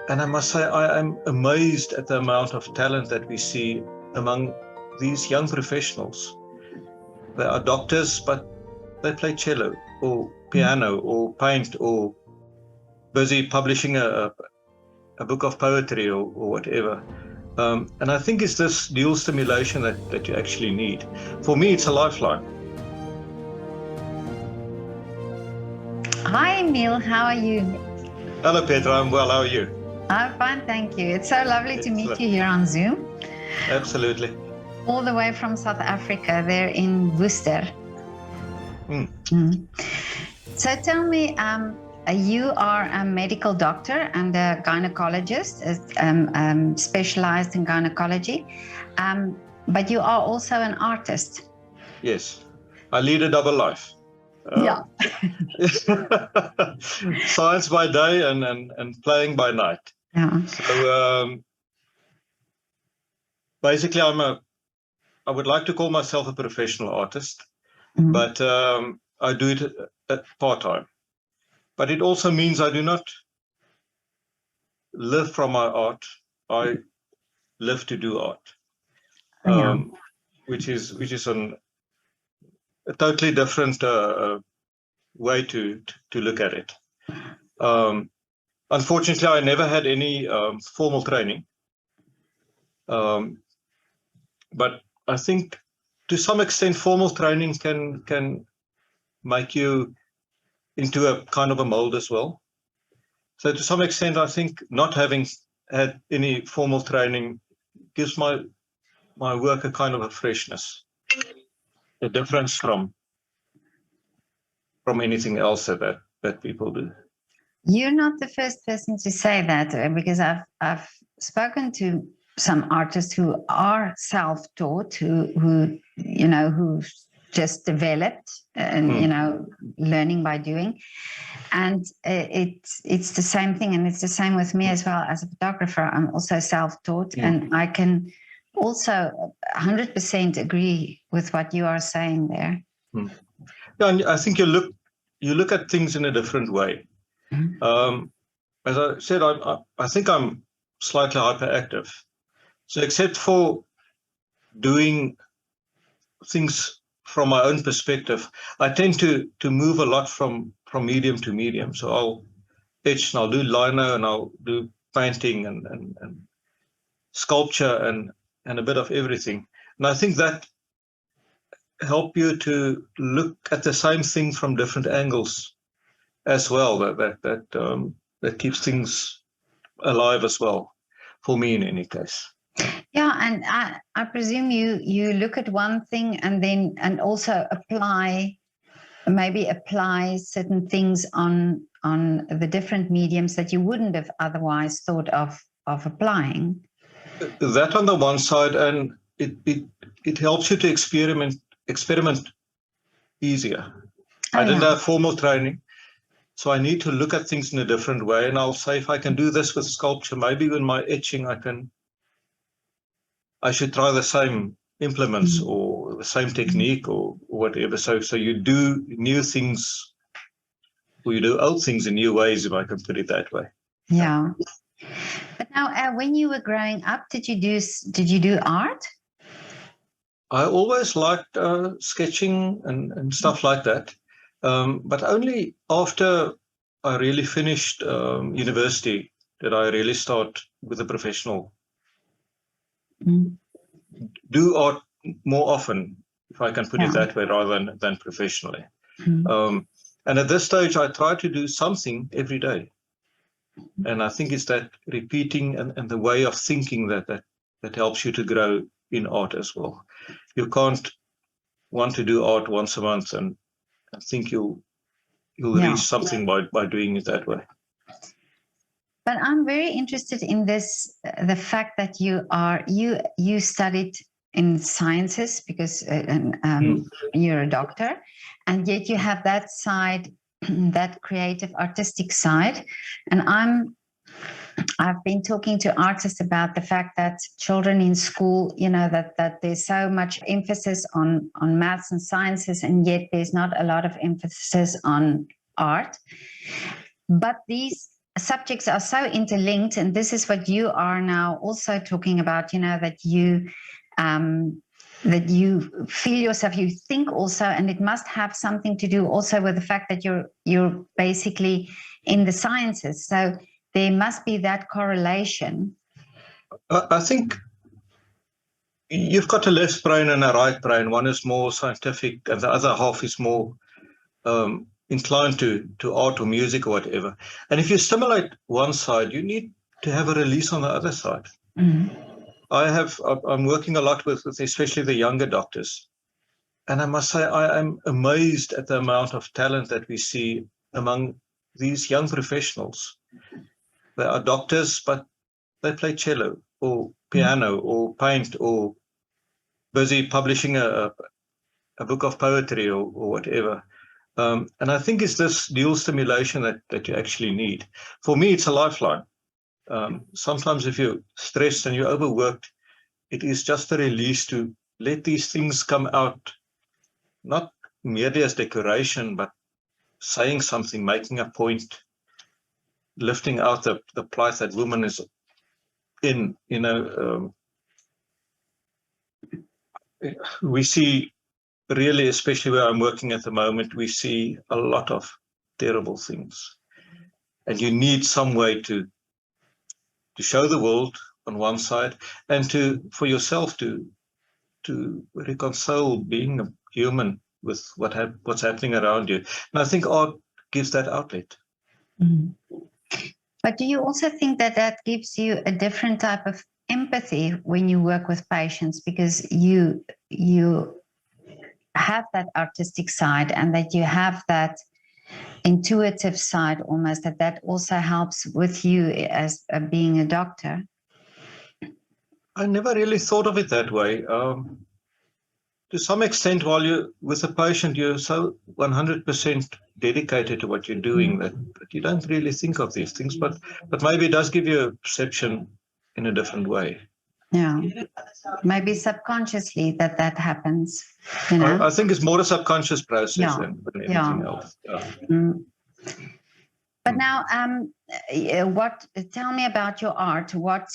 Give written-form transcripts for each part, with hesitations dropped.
And I must say, I am amazed at the amount of talent that we see among these young professionals. They are doctors, but they play cello or piano or paint or busy publishing a book of poetry or whatever. And I think it's this dual stimulation that you actually need. For me, it's a lifeline. Hi, Emile. How are you? Hello, Petra. I'm well. How are you? I'm fine, thank you. It's so lovely to meet you here on Zoom. Absolutely. All the way from South Africa, there in Worcester. So tell me, you are a medical doctor and a gynecologist, specialized in gynecology, but you are also an artist. Yes, I lead a double life. Yeah. Science by day and playing by night. Yeah. So basically, I would like to call myself a professional artist, but I do it at part-time. But it also means I do not live from my art. I live to do art, which is a totally different way to look at it. Unfortunately, I never had any formal training, but I think to some extent formal training can make you into a kind of a mold as well. So to some extent, I think not having had any formal training gives my work a kind of a freshness, a difference from anything else that people do. You're not the first person to say that, because I've spoken to some artists who are self-taught, who just developed and learning by doing, and it's the same thing, and it's the same with me as well. As a photographer, I'm also self-taught, and I can also 100% agree with what you are saying there. Yeah, and I think you look at things in a different way. As I said, I think I'm slightly hyperactive. So except for doing things from my own perspective, I tend to move a lot from medium to medium. So I'll etch and I'll do lino and I'll do painting and sculpture and a bit of everything. And I think that help you to look at the same thing from different angles as well. That keeps things alive as well, for me in any case. Yeah, and I presume you look at one thing and also apply certain things on the different mediums that you wouldn't have otherwise thought of applying. That on the one side, and it helps you to experiment easier. I didn't have formal training, so I need to look at things in a different way. And I'll say, if I can do this with sculpture, maybe with my etching, I should try the same implements or the same technique or whatever. So you do new things, or you do old things in new ways, if I can put it that way. Yeah. But now, when you were growing up, did you do art? I always liked sketching and stuff like that, but only after I really finished university did I really start with a professional. Do art more often, if I can put it that way, rather than professionally. And at this stage, I try to do something every day. And I think it's that repeating and the way of thinking that helps you to grow in art as well. You can't want to do art once a month and think you'll reach something by doing it that way. But I'm very interested in this, the fact that you studied in sciences because you're a doctor, and yet you have that side, that creative artistic side. And I've been talking to artists about the fact that children in school, that there's so much emphasis on maths and sciences, and yet there's not a lot of emphasis on art. But these subjects are so interlinked, and this is what you are now also talking about, you know, that you feel yourself, you think also, and it must have something to do also with the fact that you're basically in the sciences. So there must be that correlation. I think you've got a left brain and a right brain. One is more scientific, and the other half is more inclined to art or music or whatever. And if you stimulate one side, you need to have a release on the other side. Mm-hmm. I'm working a lot with especially the younger doctors. And I must say, I am amazed at the amount of talent that we see among these young professionals. They are doctors, but they play cello or piano or paint or busy publishing a book of poetry or whatever. And I think it's this dual stimulation that you actually need. For me, it's a lifeline. Sometimes if you're stressed and you're overworked, it is just a release to let these things come out, not merely as decoration, but saying something, making a point, lifting out the plight that woman is in. You know, we see really, especially where I'm working at the moment, we see a lot of terrible things. And you need some way to show the world on one side, and for yourself to reconcile being a human with what's happening around you. And I think art gives that outlet. Mm. But do you also think that gives you a different type of empathy when you work with patients, because you have that artistic side and that you have that intuitive side almost, that also helps with you as being a doctor? I never really thought of it that way. To some extent, while you're with a patient, you're so 100% dedicated to what you're doing that you don't really think of these things. But maybe it does give you a perception in a different way. Yeah, maybe subconsciously that happens. You know, I think it's more a subconscious process than anything else. Mm. But now, tell me about your art. What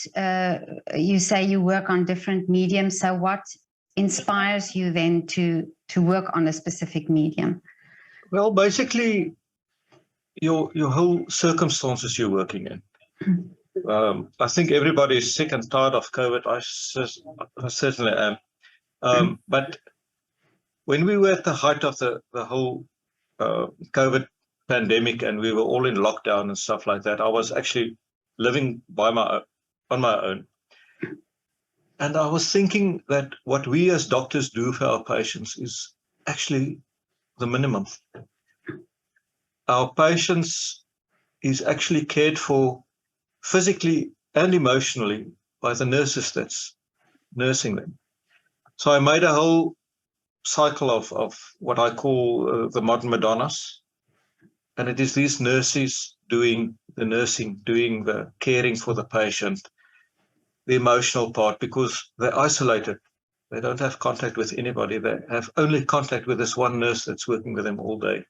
you say you work on different mediums. So what inspires you then to work on a specific medium? Well, basically, your whole circumstances you're working in. I think everybody is sick and tired of COVID. I certainly am. But when we were at the height of the whole COVID pandemic and we were all in lockdown and stuff like that, I was actually living on my own. And I was thinking that what we as doctors do for our patients is actually the minimum. Our patients is actually cared for physically and emotionally by the nurses that's nursing them. So I made a whole cycle of what I call the Modern Madonnas. And it is these nurses doing the nursing, doing the caring for the patient, the emotional part, because they're isolated. They don't have contact with anybody. They have only contact with this one nurse that's working with them all day.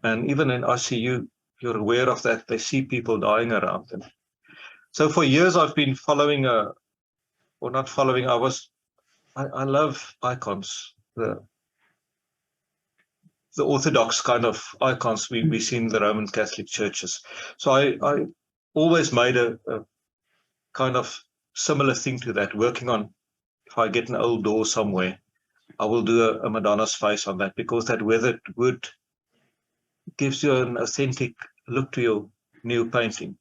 And even in ICU, you're aware of that. They see people dying around them. So for years, I've been following I love icons, the Orthodox kind of icons we see in the Roman Catholic churches. So I always made a kind of similar thing to that, working on, if I get an old door somewhere, I will do a Madonna's face on that, because that weathered wood gives you an authentic look to your new painting.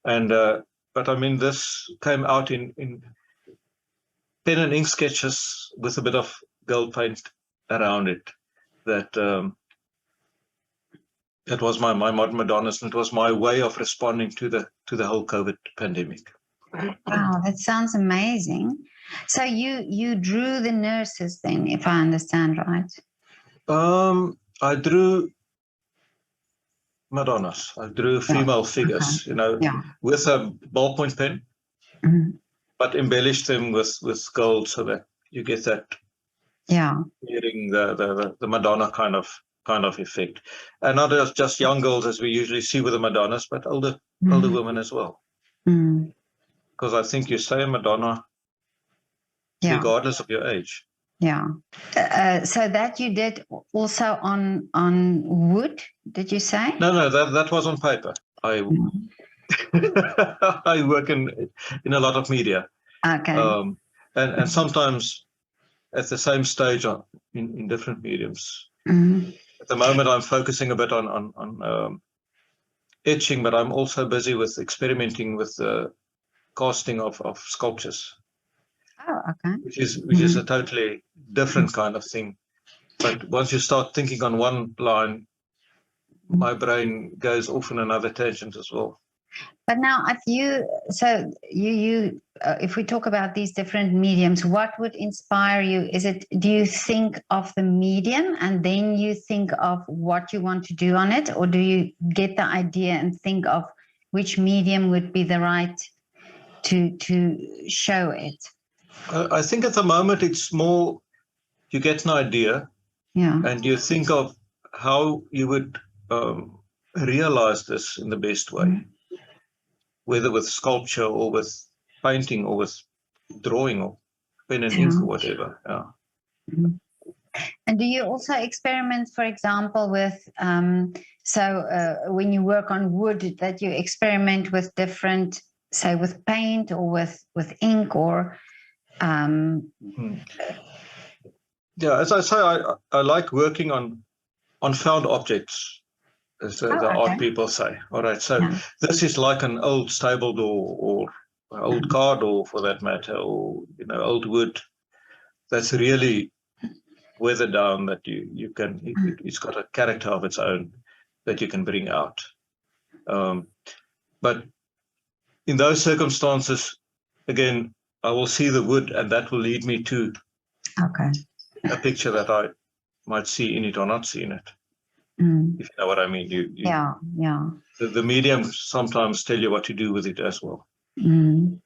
And but I mean, this came out in pen and ink sketches with a bit of gold paint around it. That was my Modern Madonnas, and it was my way of responding to the whole COVID pandemic. Wow, that sounds amazing. So you drew the nurses then, if I understand right? I drew Madonnas. I drew female figures, with a ballpoint pen, but embellished them with gold so that you get that. Wearing the Madonna kind of kind of effect, and not just young girls as we usually see with the Madonnas, but older women as well. Because I think you say a Madonna regardless of your age. Yeah. So that you did also on wood, did you say? No, that was on paper. I I work in a lot of media. Okay. And sometimes at the same stage in different mediums. At the moment, I'm focusing a bit on etching, but I'm also busy with experimenting with the casting of sculptures. Oh, okay. Which is a totally different kind of thing. But once you start thinking on one line, my brain goes off in another tangent as well. But now, if we talk about these different mediums, what would inspire you? Do you think of the medium and then you think of what you want to do on it, or do you get the idea and think of which medium would be the right to show it? I think at the moment it's more you get an idea, and you think of how you would realize this in the best way. Whether with sculpture or with painting or with drawing or pen and ink or whatever. Yeah. And do you also experiment, for example, with when you work on wood, that you experiment with different, say, with paint or with ink or? Yeah, as I say, I like working on found objects, as the art people say. All right, so this is like an old stable door or old car door, for that matter, or old wood that's really weathered down, that you can. It's got a character of its own that you can bring out. But in those circumstances, again, I will see the wood, and that will lead me to a picture that I might see in it or not see in it. If you know what I mean. Yeah. The medium sometimes tell you what to do with it as well. Now,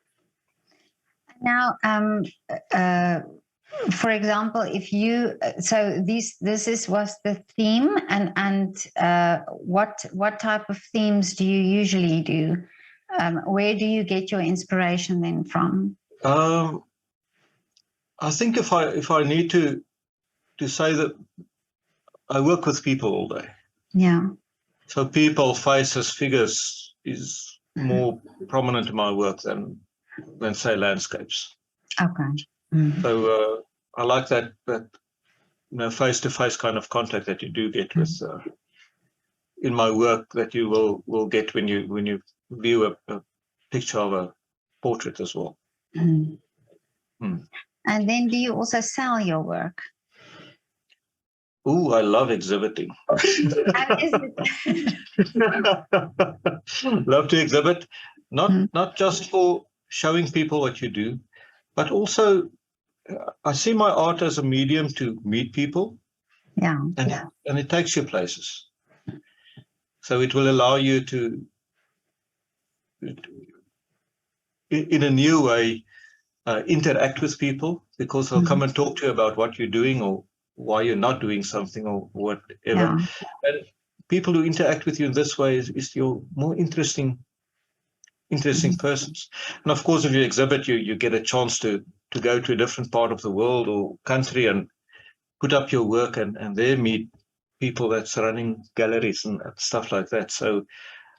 for example, if you was the theme, and what type of themes do you usually do? Where do you get your inspiration then from? I think if I need to say that I work with people all day. Yeah. So people, faces, figures is more prominent in my work than say landscapes. Okay. So I like that face-to-face kind of contact that you do get with in my work, that you will get when you view a picture of a portrait as well. And then do you also sell your work? Ooh, I love exhibiting. How is it? Love to exhibit, not just for showing people what you do, but also I see my art as a medium to meet people. Yeah. And it takes you places. So it will allow you to, in a new way, interact with people, because they'll come and talk to you about what you're doing or why you're not doing something or whatever. Yeah. And people who interact with you in this way is your more interesting persons. And of course, if you exhibit, you get a chance to go to a different part of the world or country and put up your work and there meet people that's running galleries and stuff like that. So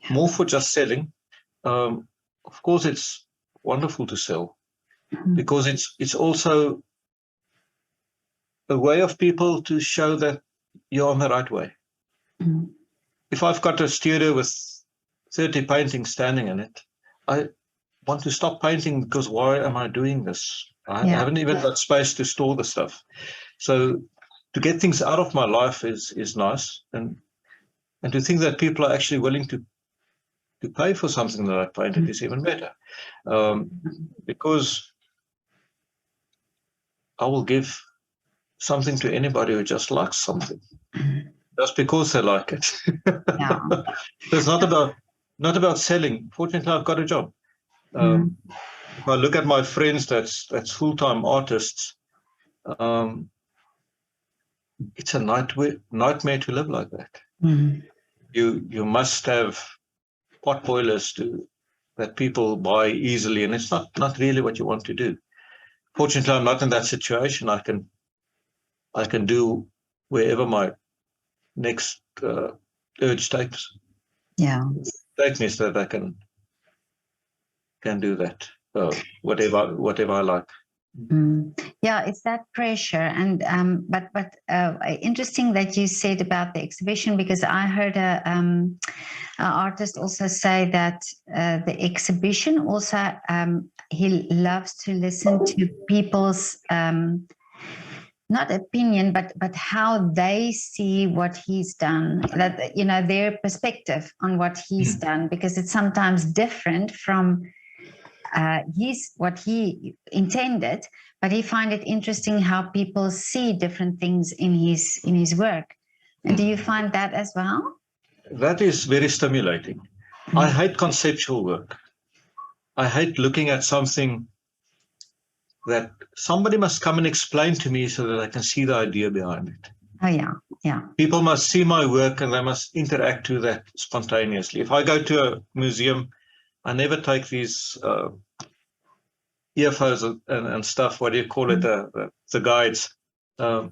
more for just selling. Of course, it's wonderful to sell, because it's also a way of people to show that you're on the right way. If I've got a studio with 30 paintings standing in it, I want to stop painting, because why am I doing this? I haven't even got space to store the stuff. So to get things out of my life is nice, and to think that people are actually willing to pay for something that I painted is even better, because I will give something to anybody who just likes something, just because they like it. Yeah. It's not about selling. Fortunately, I've got a job. If I look at my friends that's full-time artists, it's a nightmare to live like that. Mm. You must have pot boilers that people buy easily, and it's not really what you want to do. Fortunately, I'm not in that situation. I can do wherever my next urge takes me, so that I can do that. Whatever I like. Yeah, it's that pressure, and but interesting that you said about the exhibition, because I heard an artist also say that the exhibition also he loves to listen to people's not opinion, but how they see what he's done, that their perspective on what he's done, because it's sometimes different from what he intended, but he find it interesting how people see different things in his work. And do you find that as well? That is very stimulating. I hate conceptual work. I hate looking at something that somebody must come and explain to me so that I can see the idea behind it. Oh yeah. People must see my work and they must interact to that spontaneously. If I go to a museum, I never take these earphones and stuff, what do you call it, the guides. I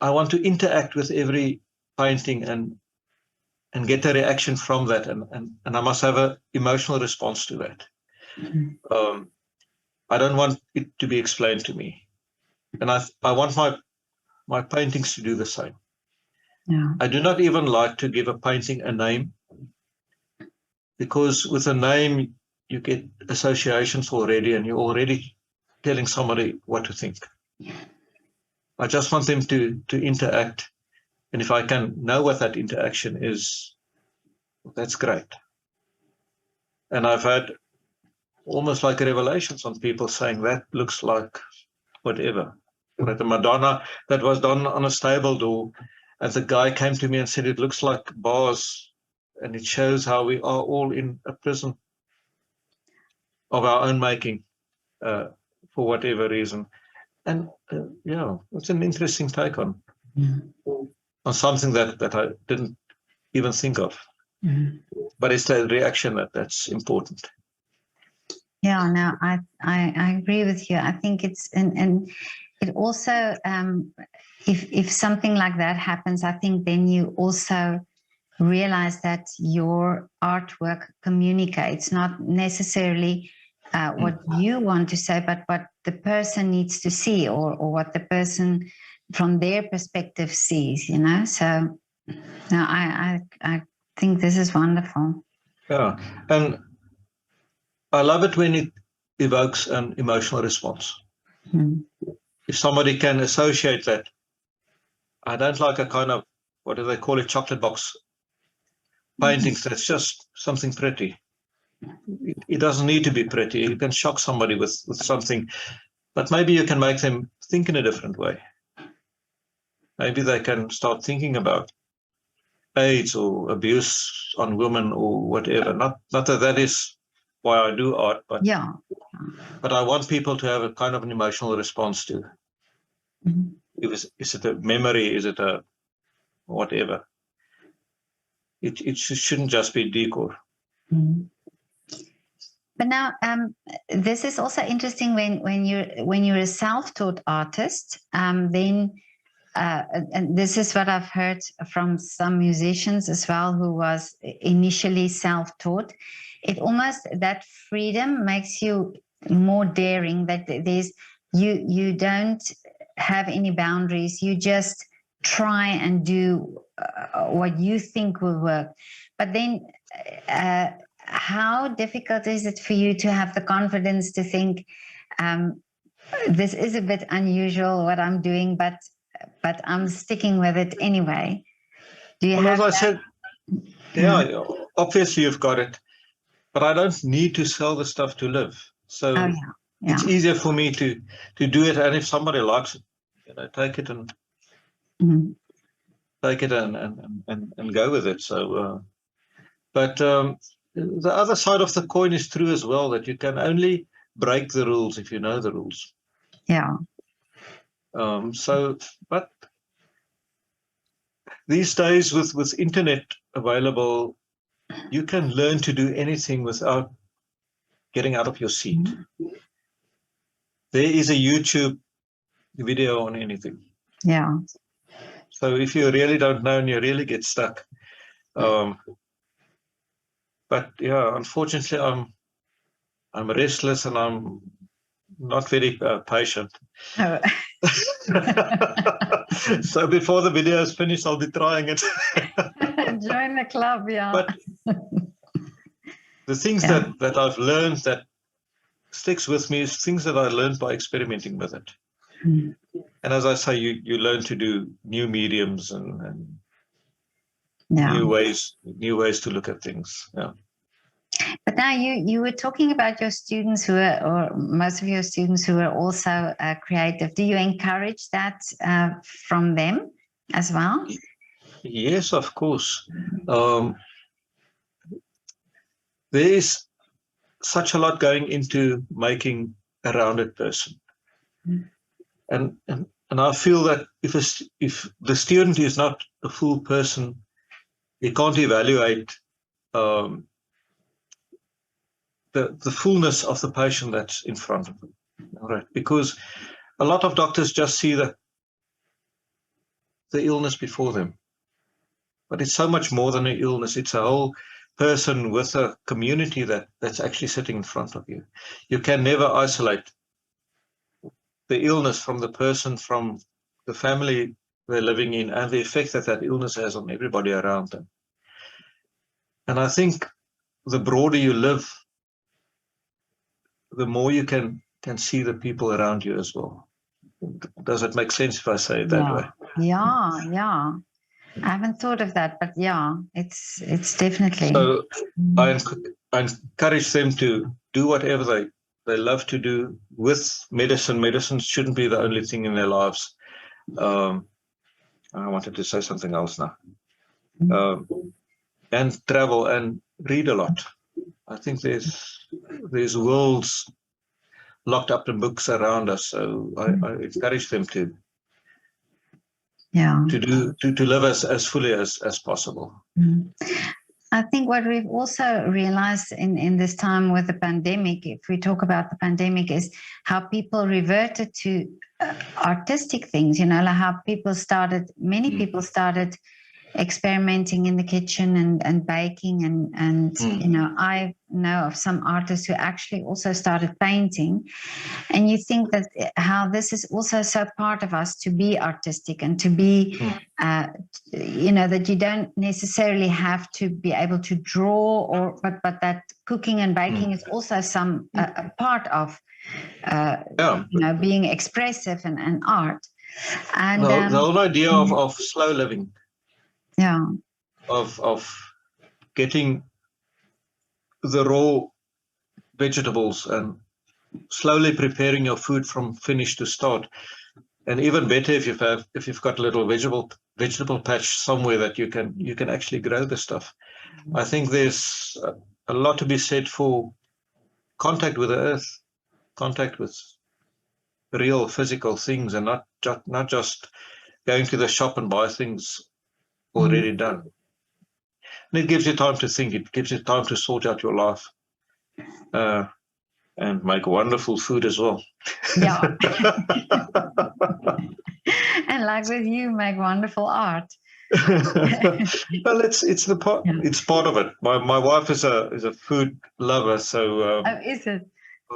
want to interact with every painting and get a reaction from that, and I must have an emotional response to that. I don't want it to be explained to me, and I want my paintings to do the same. Yeah. I do not even like to give a painting a name, because with a name you get associations already, and you're already telling somebody what to think. I just want them to interact, and if I can know what that interaction is, that's great. And I've had almost like revelations on people saying that looks like whatever. Like a Madonna that was done on a stable door, and the guy came to me and said it looks like bars, and it shows how we are all in a prison of our own making, for whatever reason. And it's an interesting take on something that I didn't even think of. But it's the reaction that's important. Yeah, no, I agree with you. I think it's and it also if something like that happens, I think then you also realize that your artwork communicates not necessarily what you want to say, but what the person needs to see, or what the person from their perspective sees. So no, I think this is wonderful. Yeah, and I love it when it evokes an emotional response. If somebody can associate that, I don't like a kind of, what do they call it, chocolate box paintings. That's just something pretty. It doesn't need to be pretty. You can shock somebody with something, but maybe you can make them think in a different way. Maybe they can start thinking about AIDS or abuse on women or whatever. Not that is why I do art, but yeah. But I want people to have a kind of an emotional response to. Is it a memory? Is it a whatever? It shouldn't just be decor. But now, this is also interesting when you're a self-taught artist. Then, and this is what I've heard from some musicians as well, who was initially self-taught. It almost, that freedom makes you more daring. That you don't have any boundaries. You just try and do what you think will work. But then, how difficult is it for you to have the confidence to think, this is a bit unusual what I'm doing, but I'm sticking with it anyway? Do you have as I said, obviously you've got it, but I don't need to sell the stuff to live. So it's easier for me to do it, and if somebody likes it, take it and take it and go with it. So, but the other side of the coin is true as well, that you can only break the rules if you know the rules. Yeah. So, but these days with internet available, you can learn to do anything without getting out of your seat. There is a YouTube video on anything. Yeah. So if you really don't know and you really get stuck, but yeah, unfortunately, I'm restless and I'm not very patient. Oh. So before the video is finished, I'll be trying it. Join the club, yeah. But the things Yeah. that I've learned that sticks with me is things that I learned by experimenting with it. Mm. And as I say, you learn to do new mediums and Yeah. new ways to look at things. Yeah. But now you were talking about your students who are, or most of your students who are also creative. Do you encourage that from them as well? Yes, of course. There is such a lot going into making a rounded person. Mm. And I feel that if the student is not a full person, he can't evaluate the fullness of the patient that's in front of them. All right, because a lot of doctors just see the illness before them, but it's so much more than an illness. It's a whole person with a community that's actually sitting in front of you. You can never isolate the illness from the person, from the family they're living in, and the effect that illness has on everybody around them. And I think the broader you live, the more you can see the people around you as well. Does it make sense if I say it that way? Yeah. I haven't thought of that, but yeah, it's definitely. So I encourage them to do whatever they love to do with medicine. Medicine shouldn't be the only thing in their lives. I wanted to say something else now. And travel and read a lot. I think there's worlds locked up in books around us. So I encourage them to live as fully as possible. I think what we've also realized in this time with the pandemic, if we talk about the pandemic, is how people reverted to artistic things, like how many people started experimenting in the kitchen and baking and I know of some artists who actually also started painting, and you think that how this is also so part of us to be artistic and to be that you don't necessarily have to be able to draw but that cooking and baking is also some a part of being expressive and art. And the whole idea of slow living, of getting the raw vegetables and slowly preparing your food from finish to start, and even better if you've got a little vegetable patch somewhere that you can actually grow the stuff. I think there's a lot to be said for contact with the earth, contact with real physical things, and not just going to the shop and buy things already done. And it gives you time to think. It gives you time to sort out your life and make wonderful food as well. Yeah. And like with you, make wonderful art. Well, it's the part. Yeah. It's part of it. My wife is a food lover, so. Is it?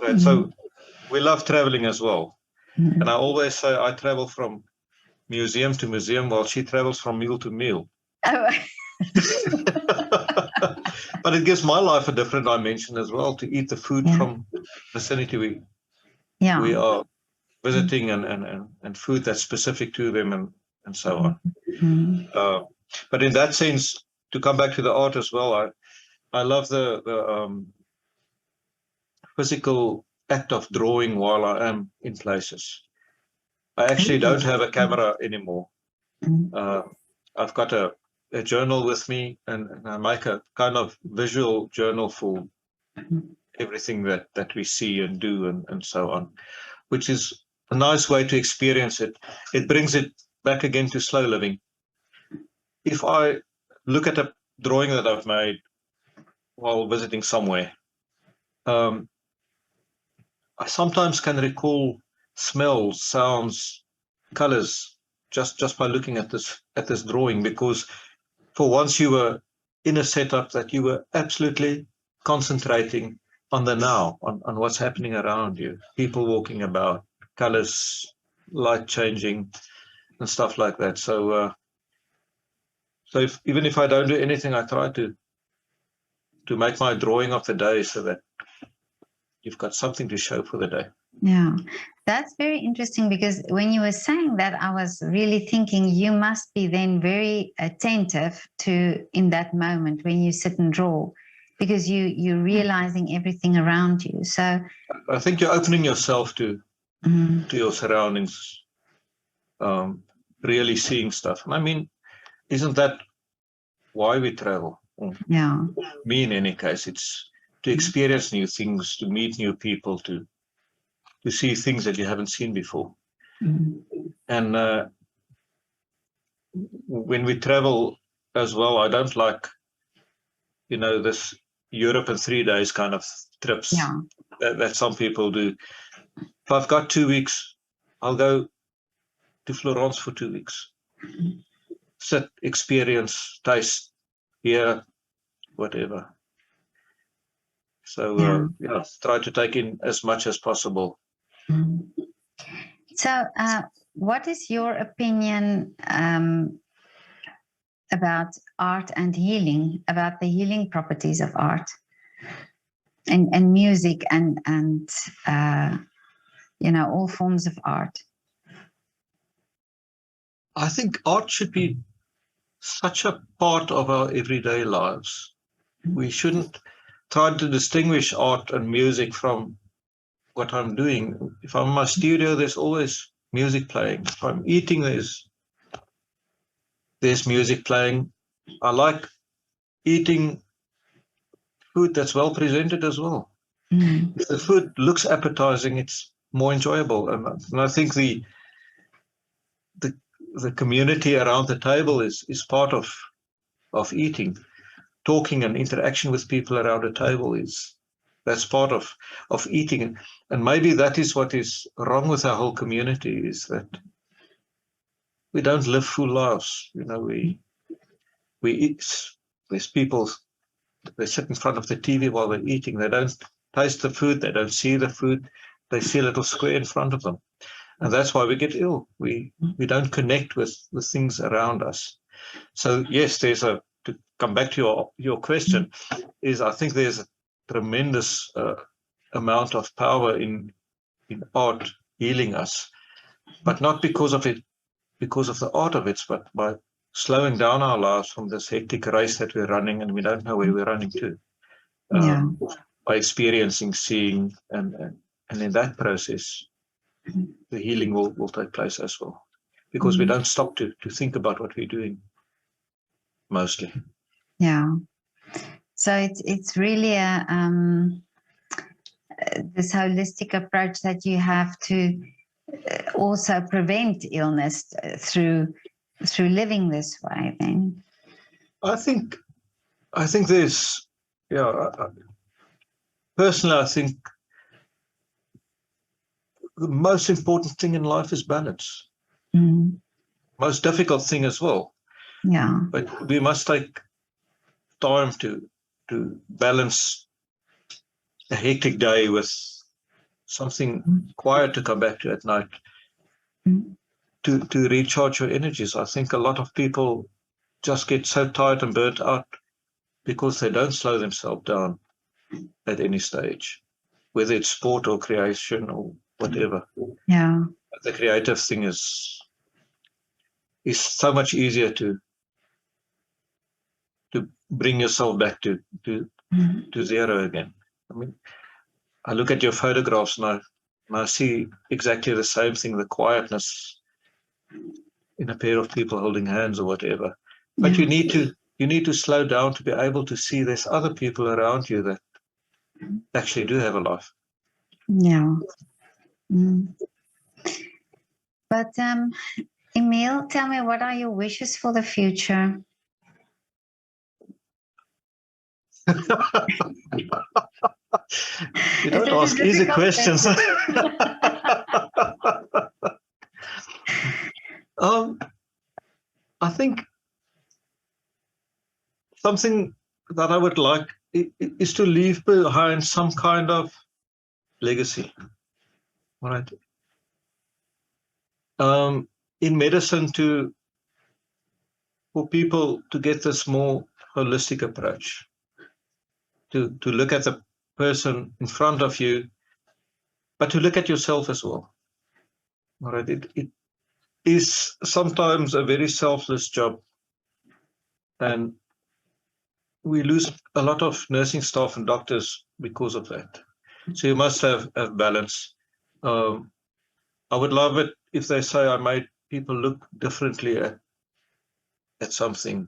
Right, so we love traveling as well, and I always say I travel from museum to museum while she travels from meal to meal. Oh. But it gives my life a different dimension as well, to eat the food from the vicinity we are visiting, and food that's specific to them and so on. But in that sense, to come back to the art as well, I love the physical act of drawing while I am in places. I actually don't have a camera anymore. I've got a journal with me, and I make a kind of visual journal for everything that we see and do and so on, which is a nice way to experience it. It brings it back again to slow living. if I look at a drawing that I've made while visiting somewhere, I sometimes can recall smells, sounds, colors just by looking at this drawing, because for once you were in a setup that you were absolutely concentrating on the now, on what's happening around you, people walking about, colors, light changing, and stuff like that. So even if I don't do anything, I try to make my drawing of the day so that you've got something to show for the day. Yeah, that's very interesting, because when you were saying that, I was really thinking you must be then very attentive to in that moment when you sit and draw, because you're realizing everything around you. So I think you're opening yourself to your surroundings, really seeing stuff. And I mean, isn't that why we travel? Yeah. Me, in any case, it's to experience new things, to meet new people, to see things that you haven't seen before. And when we travel as well, I don't like, this Europe in 3 days kind of trips that some people do. If I've got 2 weeks, I'll go to Florence for 2 weeks. Sit, experience, taste, hear, whatever. So try to take in as much as possible. So what is your opinion about art and healing, about the healing properties of art and music and all forms of art? I think art should be such a part of our everyday lives. We shouldn't try to distinguish art and music from what I'm doing. If I'm in my studio, there's always music playing. If I'm eating, there's music playing. I like eating food that's well presented as well. If the food looks appetizing, it's more enjoyable. And I think the community around the table is part of eating. Talking and interaction with people around the table that's part of eating. And maybe that is what is wrong with our whole community, is that we don't live full lives. We eat. There's people, they sit in front of the TV while they're eating. They don't taste the food. They don't see the food. They see a little square in front of them. And that's why we get ill. We don't connect with the things around us. So yes, to come back to your question, is I think there's a tremendous amount of power in art healing us, but not because of the art of it, but by slowing down our lives from this hectic race that we're running, and we don't know where we're running to. By experiencing, seeing, and in that process, the healing will take place as well, because we don't stop to think about what we're doing mostly. Yeah. So it's really a this holistic approach that you have to also prevent illness through living this way. Then I think there's personally, I think the most important thing in life is balance. Most difficult thing as well. Yeah. But we must take time to balance a hectic day with something quiet to come back to at night, to recharge your energies. I think a lot of people just get so tired and burnt out because they don't slow themselves down at any stage, whether it's sport or creation or whatever. Yeah. The creative thing is so much easier to bring yourself back to zero again. I mean, I look at your photographs and I see exactly the same thing, the quietness in a pair of people holding hands or whatever. But you need to slow down to be able to see there's other people around you that actually do have a life. Yeah. But Emile, tell me, what are your wishes for the future? You don't ask easy questions. I think something that I would like is to leave behind some kind of legacy. Right. In medicine, for people to get this more holistic approach, to look at the person in front of you, but to look at yourself as well. All right. It is sometimes a very selfless job, and we lose a lot of nursing staff and doctors because of that. So you must have balance. I would love it if they say I made people look differently at something.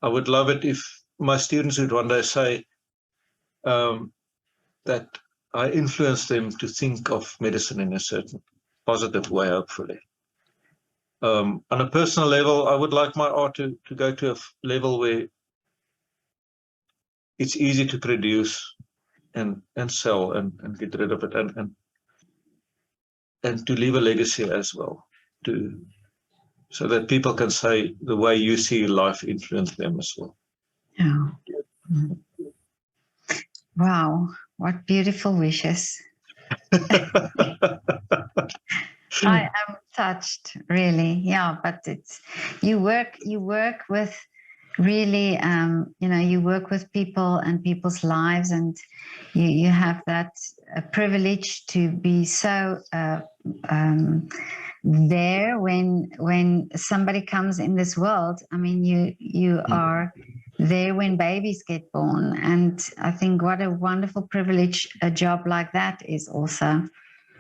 I would love it if my students would one day say that I influenced them to think of medicine in a certain positive way, hopefully. On a personal level, I would like my art to go to a level where it's easy to produce and sell and get rid of it and to leave a legacy as well, so that people can say the way you see life influenced them as well. Yeah. Wow, what beautiful wishes. I am touched, really. Yeah, but it's you work with really you work with people and people's lives, and you have that privilege to be so there when somebody comes in this world. I mean, you are there when babies get born, and I think what a wonderful privilege a job like that is also.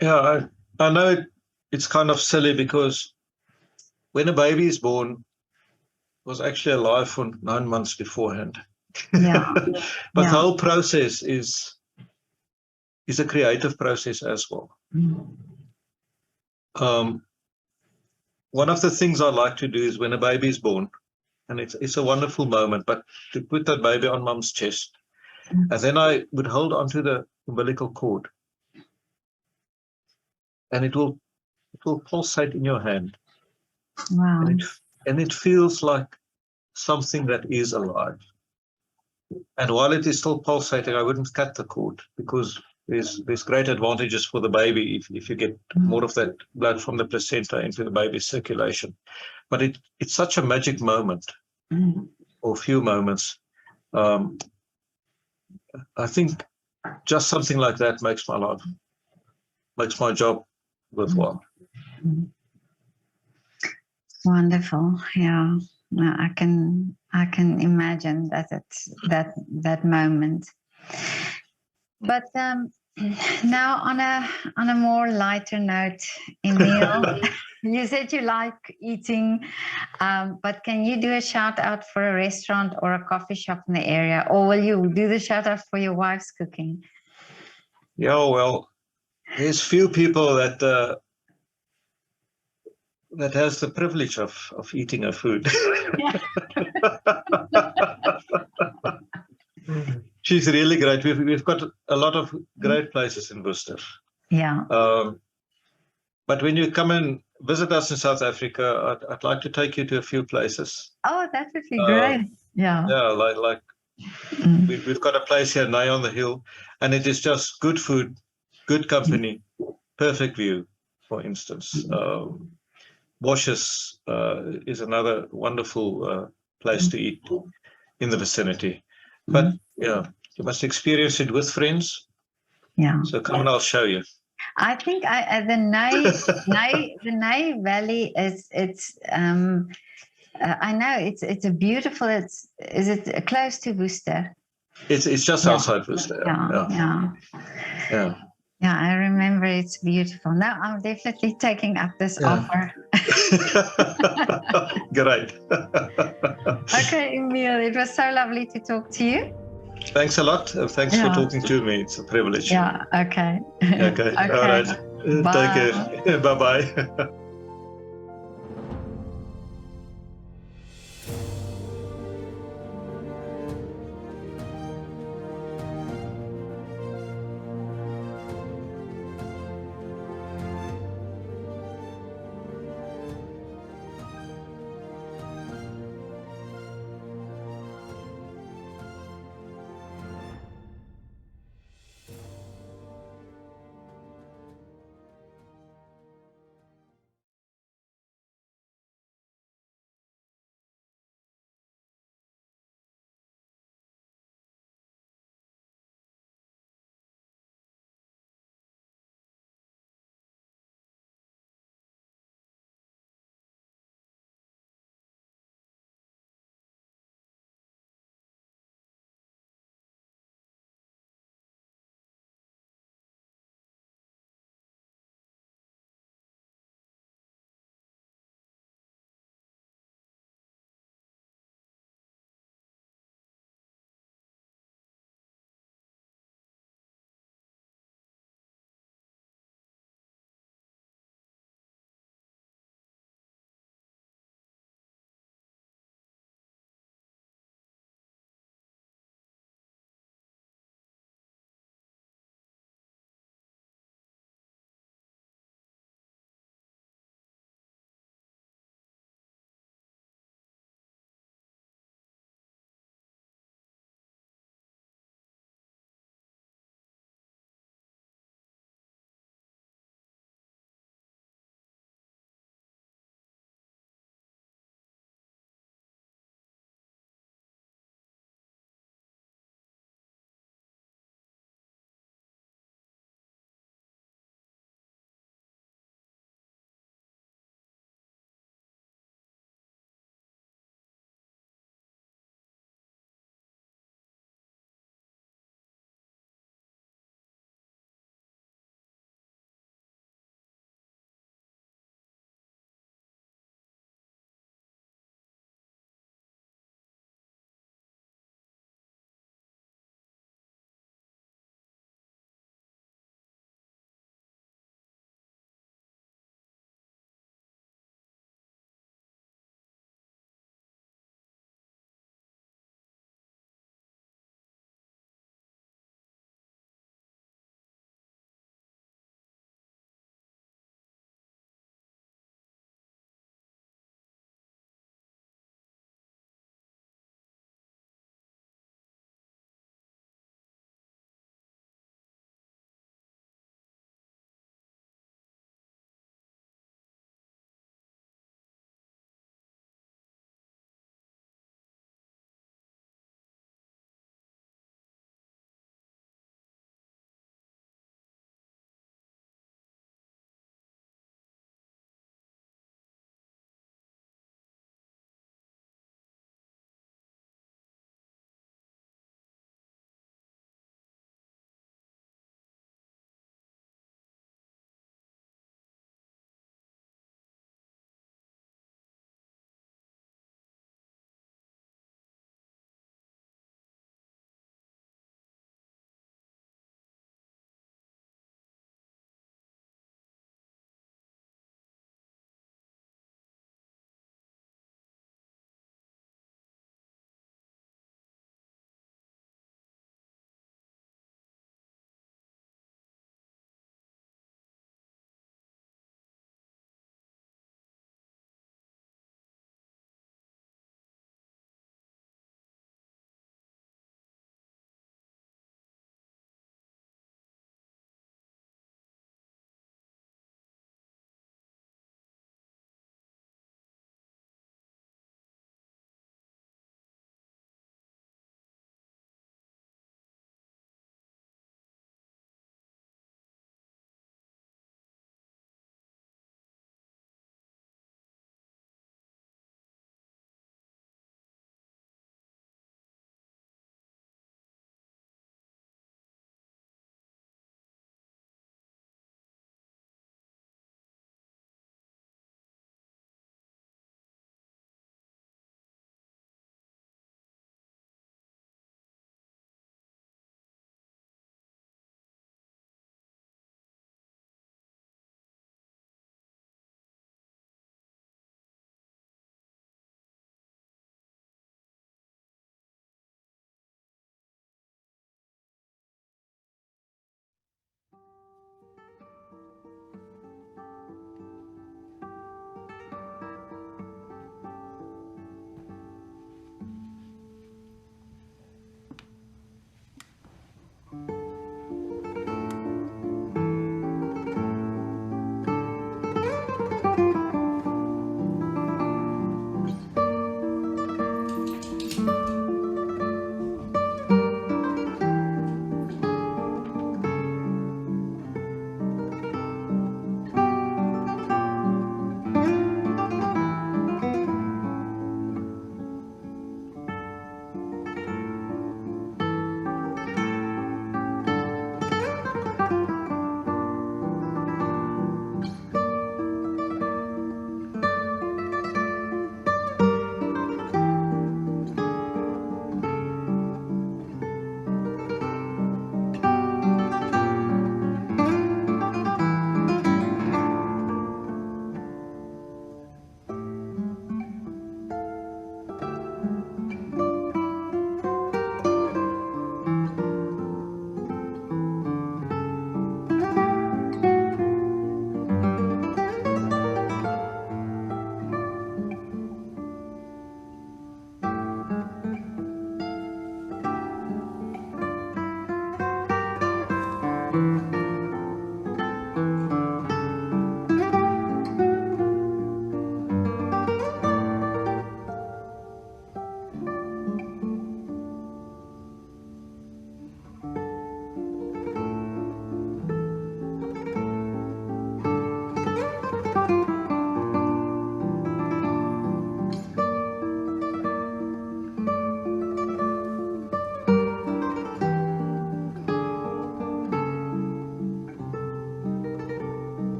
Yeah, I know it's kind of silly, because when a baby is born, it was actually alive for 9 months beforehand. Yeah. But the whole process is a creative process as well. One of the things I like to do is when a baby is born, and it's a wonderful moment, but to put that baby on mom's chest, and then I would hold onto the umbilical cord, and it will pulsate in your hand. Wow. And it feels like something that is alive. And while it is still pulsating, I wouldn't cut the cord, because there's great advantages for the baby if you get more of that blood from the placenta into the baby's circulation. But it's such a magic moment, or few moments. I think just something like that makes my job worthwhile. Wonderful. Yeah. No, I can imagine that moment. But now on a more lighter note, Emile, you said you like eating, but can you do a shout out for a restaurant or a coffee shop in the area, or will you do the shout out for your wife's cooking? Yeah, well, there's few people that has the privilege of eating her food. She's really great. We've got a lot of great places in Worcester. Yeah. But when you come and visit us in South Africa, I'd like to take you to a few places. Oh, that would be great. Yeah. Yeah, like we've got a place here, Nye on the Hill, and it is just good food, good company, perfect view, for instance. Washes is another wonderful place to eat in the vicinity. But yeah, you must experience it with friends. Yeah. So come and I'll show you. I think the Nye Valley is I know it's a beautiful. Is it close to Worcester? It's just outside Worcester. Yeah. Yeah, I remember it's beautiful. Now I'm definitely taking up this offer. Great. Okay, Emile, it was so lovely to talk to you. Thanks a lot. Thanks for talking to me. It's a privilege. Yeah, okay. Okay. All right. Bye. Take care. Bye-bye.